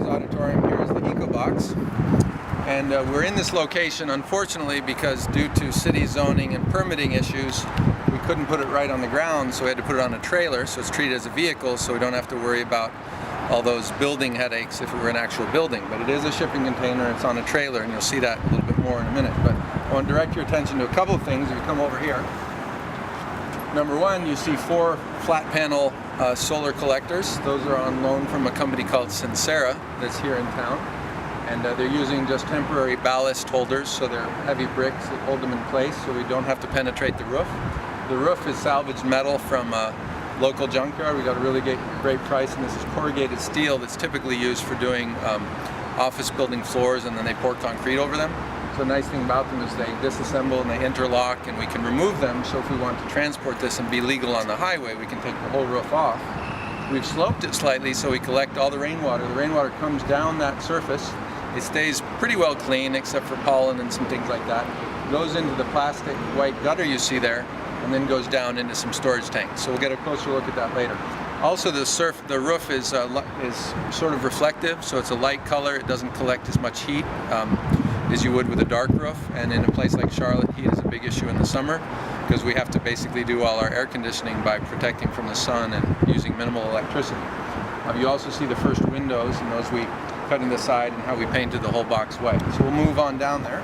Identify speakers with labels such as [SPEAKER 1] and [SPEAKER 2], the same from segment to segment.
[SPEAKER 1] auditorium here is the Eco Box. And we're in this location, unfortunately, because due to city zoning and permitting issues, we couldn't put it right on the ground, so we had to put it on a trailer, so it's treated as a vehicle, so we don't have to worry about all those building headaches if it were an actual building. But it is a shipping container, it's on a trailer, and you'll see that a little bit more in a minute. But I want to direct your attention to a couple of things if you come over here. Number one, you see 4 flat panel solar collectors. Those are on loan from a company called Sincera that's here in town. And they're using just temporary ballast holders, so they're heavy bricks that hold them in place so we don't have to penetrate the roof. The roof is salvaged metal from a local junkyard. We got a really great price, and this is corrugated steel that's typically used for doing office building floors, and then they pour concrete over them. So the nice thing about them is they disassemble and they interlock, and we can remove them, so if we want to transport this and be legal on the highway, we can take the whole roof off. We've sloped it slightly so we collect all the rainwater. The rainwater comes down that surface. It stays pretty well clean except for pollen and some things like that. Goes into the plastic white gutter you see there, and then goes down into some storage tanks. So we'll get a closer look at that later. Also, the roof is sort of reflective, so it's a light color. It doesn't collect as much heat as you would with a dark roof. And in a place like Charlotte, heat is a big issue in the summer because we have to basically do all our air conditioning by protecting from the sun and using minimal electricity. You also see the first windows, and those we cut in the side, and how we painted the whole box white. So we'll move on down there.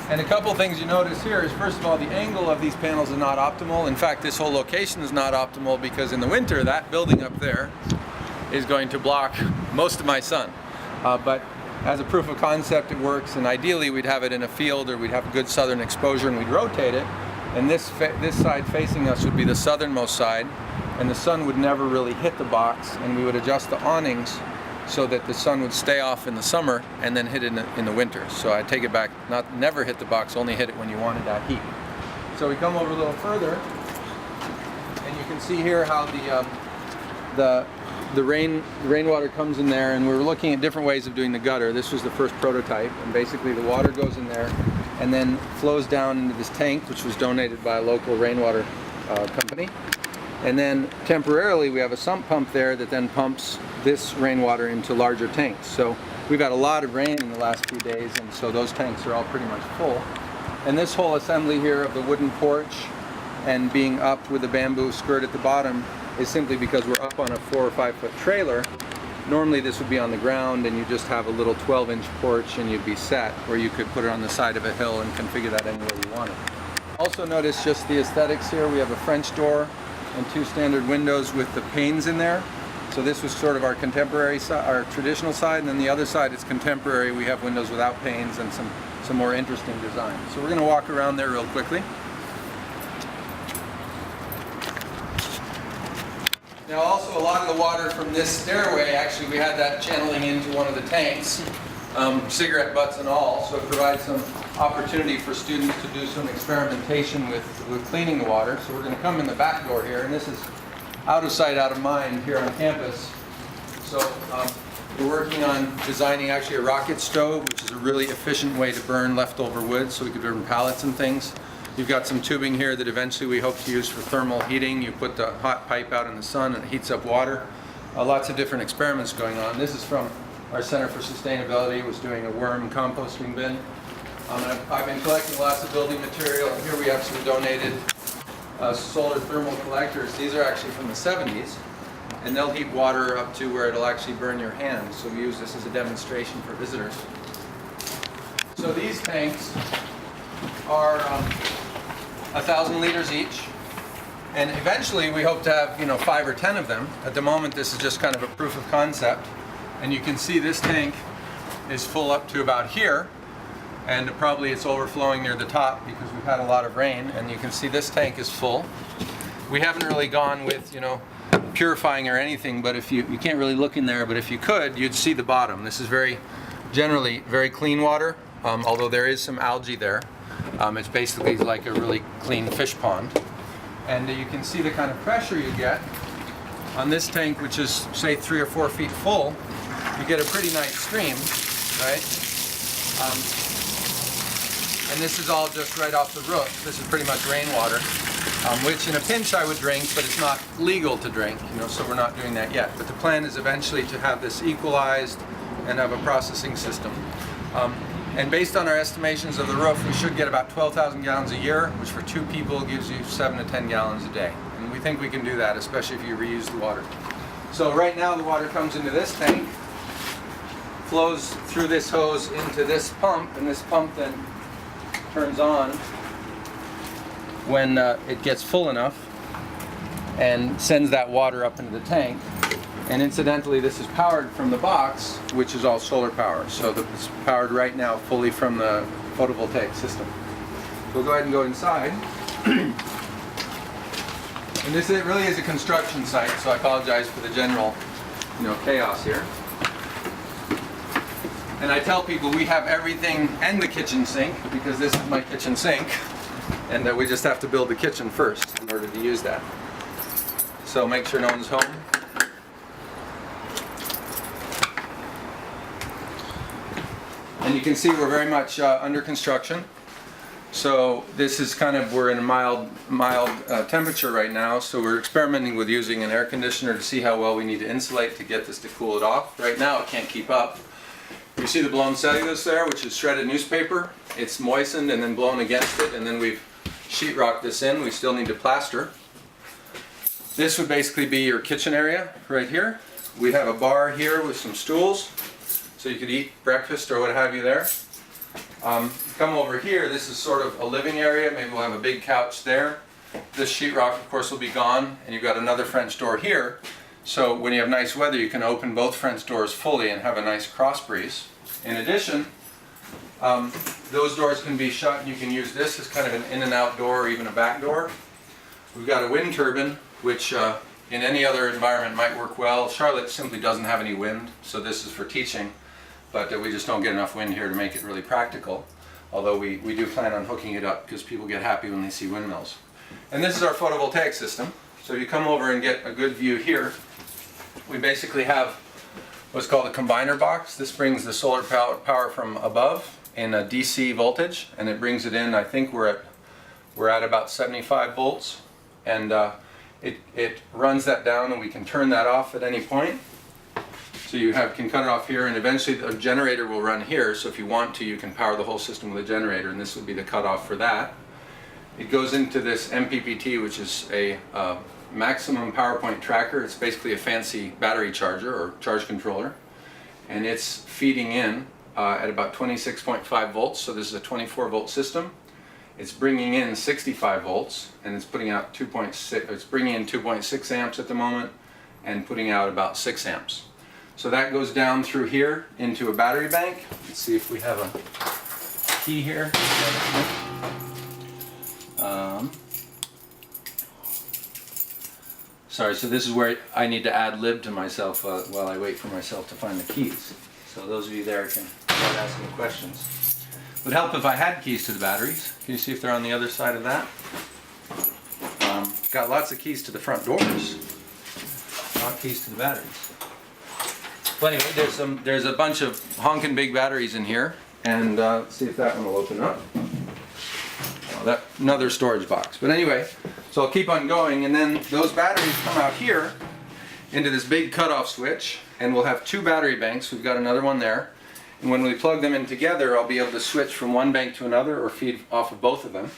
[SPEAKER 1] And a couple things you notice here is, first of all, the angle of these panels is not optimal. In fact, this whole location is not optimal because in the winter, that building up there is going to block most of my sun. But as a proof of concept, it works, and ideally we'd have it in a field or we'd have a good southern exposure and we'd rotate it. And this side facing us would be the southernmost side, and the sun would never really hit the box, and we would adjust the awnings so that the sun would stay off in the summer and then hit it in the winter. So I take it back, never hit the box, only hit it when you wanted that heat. So we come over a little further, and you can see here how the rainwater comes in there, and we're looking at different ways of doing the gutter. This was the first prototype, and basically the water goes in there and then flows down into this tank, which was donated by a local rainwater company. And then temporarily we have a sump pump there that then pumps this rainwater into larger tanks. So we've had a lot of rain in the last few days, and so those tanks are all pretty much full. And this whole assembly here of the wooden porch and being up with the bamboo skirt at the bottom is simply because we're up on a 4 or 5 foot trailer. Normally this would be on the ground and you just have a little 12-inch porch and you'd be set, or you could put it on the side of a hill and configure that any way you wanted. Also notice just the aesthetics here. We have a French door and 2 standard windows with the panes in there. So this was sort of our contemporary side, our traditional side, and then the other side is contemporary. We have windows without panes and some more interesting design. So we're going to walk around there real quickly. Now also a lot of the water from this stairway, actually we had that channeling into one of the tanks, cigarette butts and all, so it provides some opportunity for students to do some experimentation with cleaning the water. So we're going to come in the back door here, and this is out of sight, out of mind here on campus. So we're working on designing actually a rocket stove, which is a really efficient way to burn leftover wood, so we could burn pallets and things. You've got some tubing here that eventually we hope to use for thermal heating. You put the hot pipe out in the sun and it heats up water. Lots of different experiments going on. This is from our Center for Sustainability. It was doing a worm composting bin. I've been collecting lots of building material. Here we have some donated solar thermal collectors. These are actually from the 70s, and they'll heat water up to where it'll actually burn your hands. So we use this as a demonstration for visitors. So these tanks are 1,000 liters each, and eventually we hope to have 5 or 10 of them. At the moment this is just kind of a proof of concept, and you can see this tank is full up to about here, and probably it's overflowing near the top because we've had a lot of rain, and you can see this tank is full. We haven't really gone with purifying or anything, but if you can't really look in there, but if you could, you'd see the bottom. This is generally very clean water, although there is some algae there. It's basically like a really clean fish pond. And you can see the kind of pressure you get on this tank, which is say 3 or 4 feet full. You get a pretty nice stream, right? And this is all just right off the roof. This is pretty much rainwater. which in a pinch I would drink, but it's not legal to drink, so we're not doing that yet. But the plan is eventually to have this equalized and have a processing system. And based on our estimations of the roof, we should get about 12,000 gallons a year, which for 2 people gives you 7 to 10 gallons a day. And we think we can do that, especially if you reuse the water. So right now the water comes into this tank, flows through this hose into this pump, and this pump then turns on when it gets full enough and sends that water up into the tank. And incidentally, this is powered from the box, which is all solar power. So it's powered right now fully from the photovoltaic system. We'll go ahead and go inside. And this really is a construction site, so I apologize for the general, chaos here. And I tell people we have everything and the kitchen sink, because this is my kitchen sink, and we just have to build the kitchen first in order to use that. So make sure no one's home. And you can see we're very much under construction. So this is we're in a mild temperature right now, so we're experimenting with using an air conditioner to see how well we need to insulate to get this to cool it off. Right now it can't keep up. You see the blown cellulose there, which is shredded newspaper. It's moistened and then blown against it, and then we've sheetrocked this in. We still need to plaster. This would basically be your kitchen area right here. We have a bar here with some stools, so you could eat breakfast or what have you there. Come over here, this is sort of a living area. Maybe we'll have a big couch there. This sheetrock, of course, will be gone, and you've got another French door here. So when you have nice weather, you can open both French doors fully and have a nice cross breeze. In addition, those doors can be shut, and you can use this as kind of an in and out door or even a back door. We've got a wind turbine, which in any other environment might work well. Charlotte simply doesn't have any wind, so this is for teaching. But we just don't get enough wind here to make it really practical. Although we do plan on hooking it up because people get happy when they see windmills. And this is our photovoltaic system. So you come over and get a good view here. We basically have what's called a combiner box. This brings the solar power from above in a DC voltage, and it brings it in. I think we're at about 75 volts, and it runs that down, and we can turn that off at any point. So you can cut it off here, and eventually a generator will run here. So if you want to, you can power the whole system with a generator, and this would be the cutoff for that. It goes into this MPPT, which is a maximum power point tracker. It's basically a fancy battery charger or charge controller, and it's feeding in at about 26.5 volts. So this is a 24 volt system. It's bringing in 65 volts, and it's putting out 2.6. It's bringing in 2.6 amps at the moment, and putting out about 6 amps. So that goes down through here into a battery bank. Let's see if we have a key here. Sorry, so this is where I need to ad lib to myself while I wait for myself to find the keys. So those of you there can start asking questions. It would help if I had keys to the batteries. Can you see if they're on the other side of that? Got lots of keys to the front doors, not keys to the batteries. Well, anyway, there's a bunch of honkin' big batteries in here, and let's see if that one will open up. Oh, another storage box. But anyway, so I'll keep on going, and then those batteries come out here into this big cutoff switch, and we'll have 2 battery banks. We've got another one there, and when we plug them in together, I'll be able to switch from one bank to another or feed off of both of them.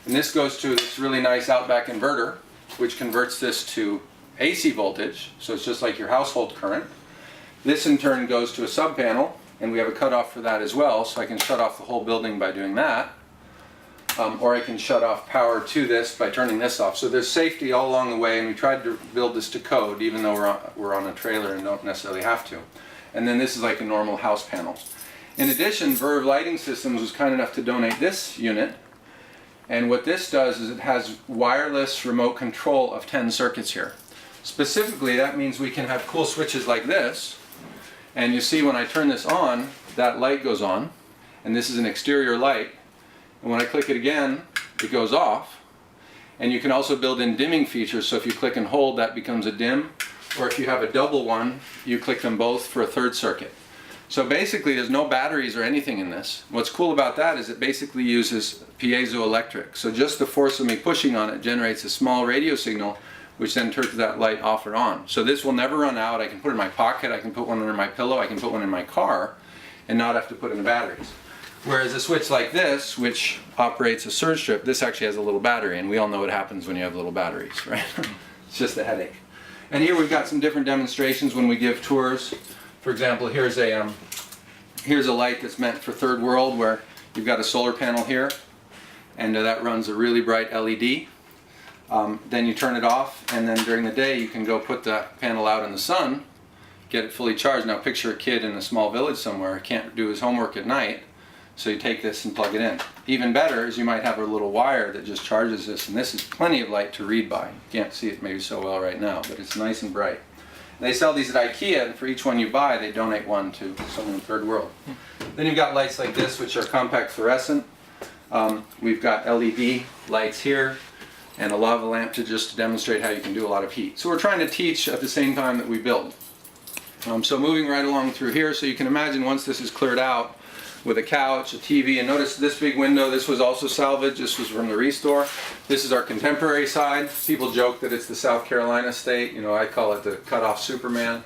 [SPEAKER 1] And this goes to this really nice outback inverter, which converts this to AC voltage, so it's just like your household current. This in turn goes to a sub panel, and we have a cutoff for that as well, so I can shut off the whole building by doing that. Or I can shut off power to this by turning this off. So there's safety all along the way, and we tried to build this to code, even though we're on a trailer and don't necessarily have to. And then this is like a normal house panel. In addition, Verve Lighting Systems was kind enough to donate this unit. And what this does is it has wireless remote control of 10 circuits here. Specifically, that means we can have cool switches like this. And you see when I turn this on, that light goes on. And this is an exterior light. And when I click it again, it goes off. And you can also build in dimming features, so if you click and hold, that becomes a dim. Or if you have a double one, you click them both for a third circuit. So basically there's no batteries or anything in this. What's cool about that is it basically uses piezoelectric. So just the force of me pushing on it generates a small radio signal which then turns that light off or on. So this will never run out. I can put it in my pocket, I can put one under my pillow, I can put one in my car and not have to put in the batteries. Whereas a switch like this, which operates a surge strip, this actually has a little battery, and we all know what happens when you have little batteries, right? It's just a headache. And here we've got some different demonstrations when we give tours. For example, here's a light that's meant for third world, where you've got a solar panel here, and that runs a really bright LED. Then you turn it off, and then during the day you can go put the panel out in the sun, get it fully charged. Now picture a kid in a small village somewhere, can't do his homework at night, so you take this and plug it in. Even better is you might have a little wire that just charges this, and this is plenty of light to read by. You can't see it maybe so well right now, but it's nice and bright. And they sell these at IKEA, and for each one you buy, they donate one to someone in the third world. Then you've got lights like this, which are compact fluorescent. We've got LED lights here, and a lava lamp to demonstrate how you can do a lot of heat. So we're trying to teach at the same time that we build. So moving right along through here, so you can imagine once this is cleared out, with a couch, a TV, and notice this big window, this was also salvaged, this was from the restore. This is our contemporary side. People joke that it's the South Carolina state, you know, I call it the cut-off Superman,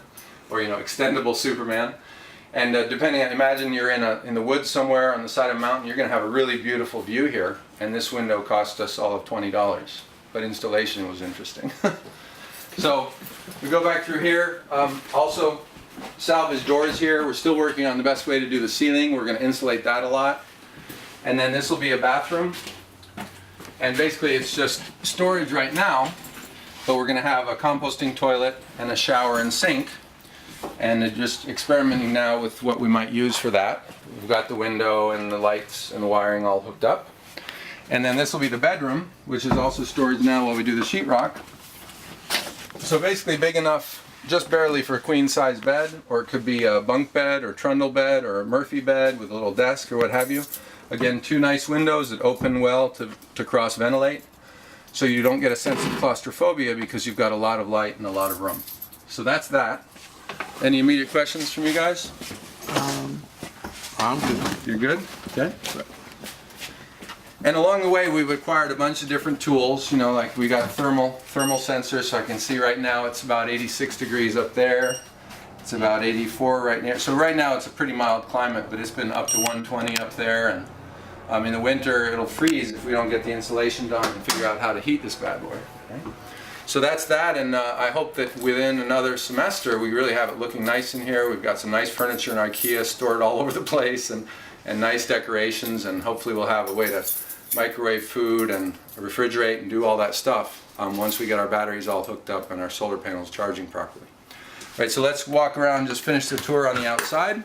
[SPEAKER 1] or you know, extendable Superman. And depending on, imagine you're in the woods somewhere on the side of a mountain, you're going to have a really beautiful view here, and this window cost us all of $20, but installation was interesting. So we go back through here, also salvage doors here. We're still working on the best way to do the ceiling. We're going to insulate that a lot. And then this will be a bathroom. And basically it's just storage right now, but we're going to have a composting toilet and a shower and sink. And just experimenting now with what we might use for that. We've got the window and the lights and the wiring all hooked up. And then this will be the bedroom, which is also storage now while we do the sheetrock. So basically big enough just barely for a queen size bed, or it could be a bunk bed or trundle bed or a Murphy bed with a little desk or what have you. Again, two nice windows that open well to cross ventilate, so you don't get a sense of claustrophobia because you've got a lot of light and a lot of room. So that's that. Any immediate questions from you guys?
[SPEAKER 2] I'm good.
[SPEAKER 1] You're good? Okay. And along the way we've acquired a bunch of different tools, you know, like we got thermal sensors, so I can see right now it's about 86 degrees up there. It's about 84 right now. So right now it's a pretty mild climate, but it's been up to 120 up there, and in the winter it'll freeze if we don't get the insulation done and figure out how to heat this bad boy. Okay? So that's that, and I hope that within another semester we really have it looking nice in here. We've got some nice furniture in IKEA stored all over the place, and nice decorations, and hopefully we'll have a way to microwave food and refrigerate and do all that stuff once we get our batteries all hooked up and our solar panels charging properly. All right, so let's walk around and just finish the tour on the outside.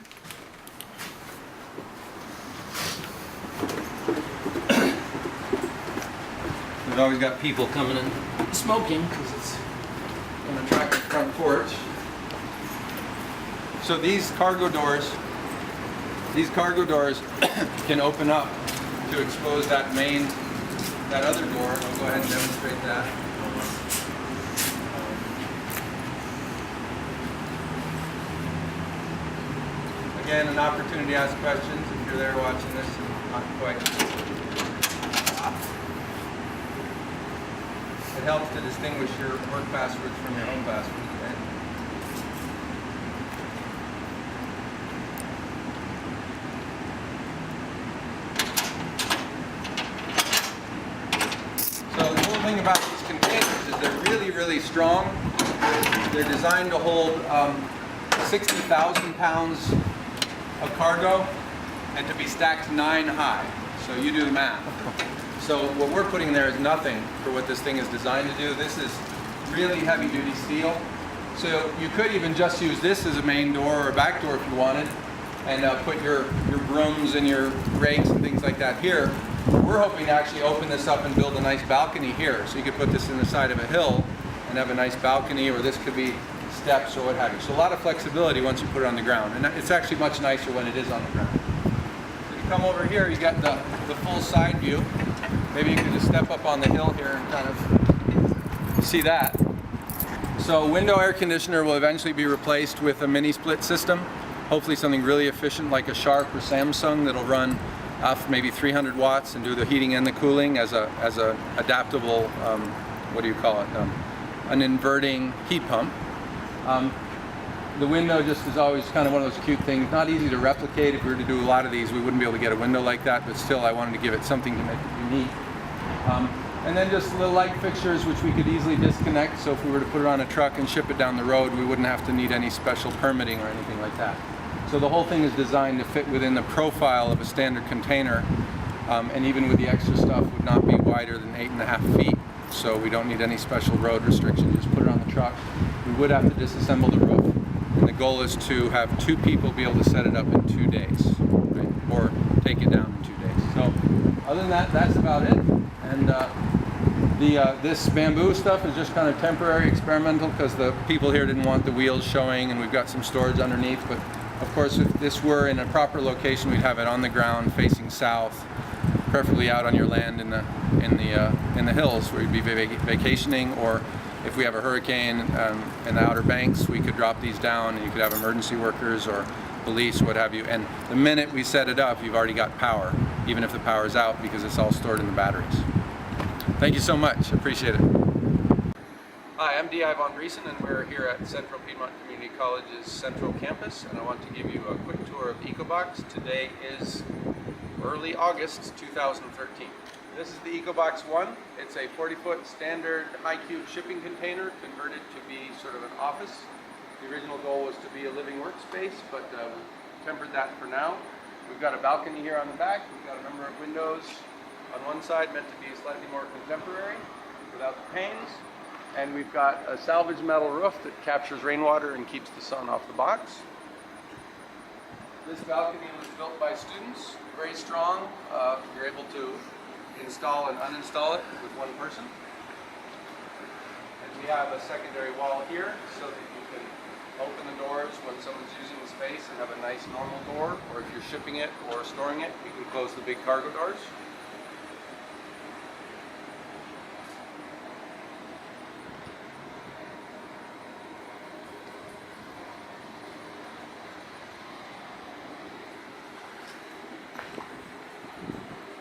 [SPEAKER 1] We've always got people coming in smoking because it's an attractive front porch. So these cargo doors can open up to expose that other door. I'll go ahead and demonstrate that. Again, an opportunity to ask questions if you're there watching this and not quite. It helps to distinguish your work passwords from your home passwords. Okay? So the cool thing about these containers is they're really, really strong. They're designed to hold 60,000 pounds of cargo and to be stacked 9 high. So you do the math. So what we're putting there is nothing for what this thing is designed to do. This is really heavy duty steel. So you could even just use this as a main door or a back door if you wanted, and put your brooms and your rakes and things like that here. We're hoping to actually open this up and build a nice balcony here. So you could put this in the side of a hill and have a nice balcony, or this could be steps or what have you. So a lot of flexibility once you put it on the ground. And it's actually much nicer when it is on the ground. So you come over here, you got the full side view. Maybe you can just step up on the hill here and kind of see that. So window air conditioner will eventually be replaced with a mini split system. hopefully something really efficient like a Sharp or Samsung that'll run off maybe 300 watts and do the heating and the cooling as a adaptable, what do you call it, an inverting heat pump. The window just is always kind of one of those cute things, not easy to replicate. If we were to do a lot of these, we wouldn't be able to get a window like that, but still I wanted to give it something to make it unique. And then just little light fixtures which we could easily disconnect, so if we were to put it on a truck and ship it down the road, we wouldn't have to need any special permitting or anything like that. So the whole thing is designed to fit within the profile of a standard container, and even with the extra stuff would not be wider than 8.5 feet. So we don't need any special road restriction, just put it on the truck. We would have to disassemble the roof, and the goal is to have 2 people be able to set it up in 2 days, right? Or take it down in 2 days. So other than that, that's about it. And this bamboo stuff is just kind of temporary, experimental, because the people here didn't want the wheels showing, and we've got some storage underneath. But of course, if this were in a proper location, we'd have it on the ground facing south, preferably out on your land in the hills where you'd be vacationing, or if we have a hurricane in the Outer Banks, we could drop these down and you could have emergency workers or police, what have you. And the minute we set it up, you've already got power, even if the power is out, because it's all stored in the batteries. Thank you so much. Appreciate it. Hi, I'm D.I. Von Driesen, and we're here at Central Piedmont Community College's Central Campus, and I want to give you a quick tour of EcoBox. Today is early August 2013. This is the EcoBox 1. It's a 40-foot standard high-cube shipping container converted to be sort of an office. The original goal was to be a living workspace, but we've tempered that for now. We've got a balcony here on the back. We've got a number of windows on one side meant to be slightly more contemporary without the panes. And we've got a salvage metal roof that captures rainwater and keeps the sun off the box. This balcony was built by students, very strong. You're able to install and uninstall it with one person. And we have a secondary wall here so that you can open the doors when someone's using the space and have a nice normal door, or if you're shipping it or storing it, you can close the big cargo doors.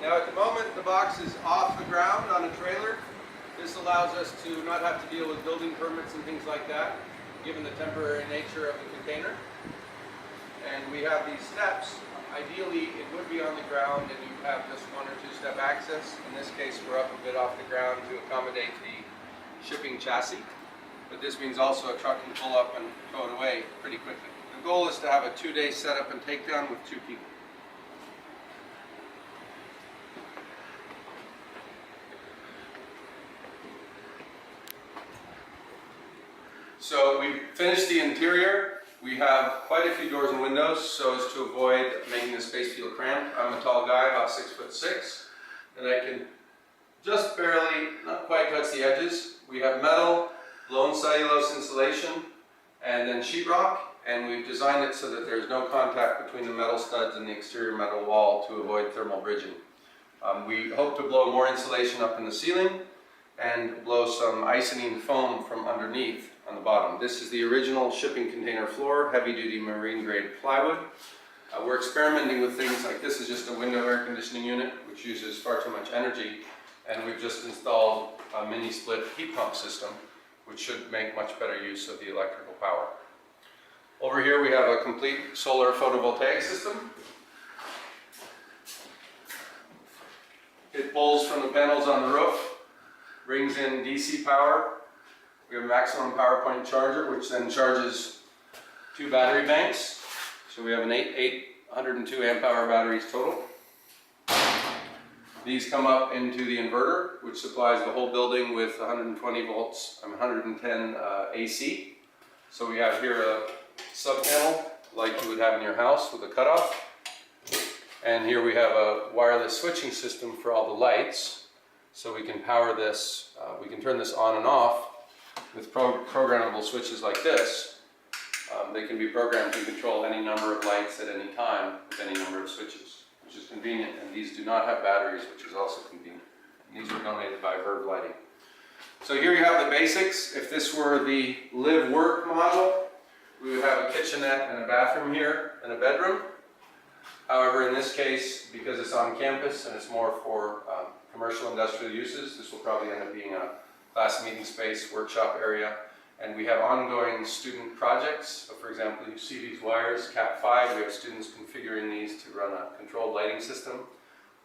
[SPEAKER 1] Now at the moment the box is off the ground on a trailer. This allows us to not have to deal with building permits and things like that, given the temporary nature of the container. And we have these steps. Ideally it would be on the ground and you have just 1 or 2 step access. In this case we're up a bit off the ground to accommodate the shipping chassis. But this means also a truck can pull up and tow it away pretty quickly. The goal is to have a 2-day setup and takedown with 2 people. So we finished the interior. We have quite a few doors and windows so as to avoid making the space feel cramped. I'm a tall guy, about 6'6", and I can just barely, not quite touch the edges. We have metal, blown cellulose insulation, and then sheetrock, and we've designed it so that there's no contact between the metal studs and the exterior metal wall to avoid thermal bridging. We hope to blow more insulation up in the ceiling and blow some isonine foam from underneath on the bottom. This is the original shipping container floor, heavy-duty marine-grade plywood. We're experimenting with things like this is just a window air conditioning unit, which uses far too much energy, and we've just installed a mini-split heat pump system, which should make much better use of the electrical power. Over here we have a complete solar photovoltaic system. It pulls from the panels on the roof, brings in DC power. We have a maximum power point charger, which then charges 2 battery banks. So we have an 802 amp hour batteries total. These come up into the inverter, which supplies the whole building with 120 volts and 110 AC. So we have here a sub panel like you would have in your house with a cutoff. And here we have a wireless switching system for all the lights. So we can power this, we can turn this on and off with programmable switches like this. They can be programmed to control any number of lights at any time with any number of switches, which is convenient. And these do not have batteries, which is also convenient. And these were donated by Verve Lighting. So here you have the basics. If this were the live-work model, we would have a kitchenette and a bathroom here and a bedroom. However, in this case, because it's on campus and it's more for commercial industrial uses, this will probably end up being a class meeting space, workshop area. And we have ongoing student projects. So for example, you see these wires, Cat5, we have students configuring these to run a controlled lighting system.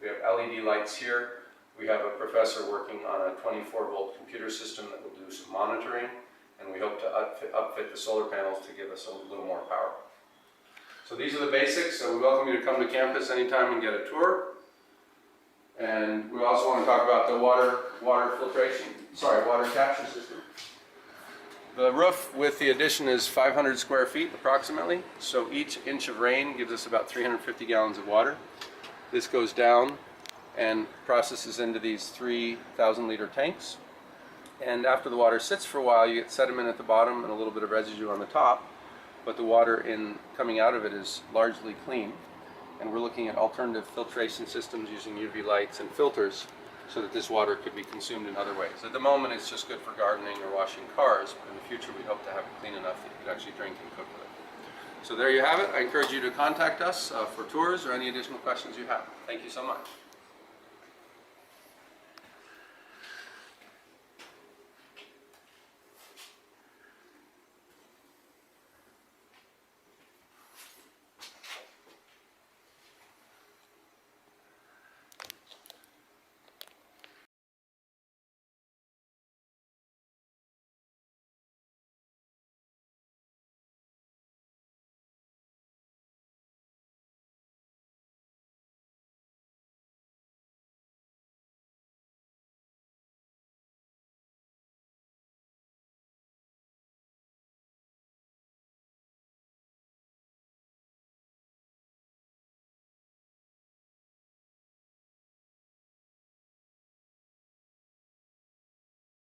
[SPEAKER 1] We have LED lights here. We have a professor working on a 24-volt computer system that will do some monitoring. And we hope to upfit the solar panels to give us a little more power. So these are the basics. So we welcome you to come to campus anytime and get a tour. And we also want to talk about the water capture system. The roof with the addition is 500 square feet approximately. So each inch of rain gives us about 350 gallons of water. This goes down and processes into these 3,000 liter tanks. And after the water sits for a while, you get sediment at the bottom and a little bit of residue on the top. But the water coming out of it is largely clean. And we're looking at alternative filtration systems using UV lights and filters so that this water could be consumed in other ways. At the moment, it's just good for gardening or washing cars, but in the future, we hope to have it clean enough that you could actually drink and cook with it. So there you have it. I encourage you to contact us for tours or any additional questions you have. Thank you so much.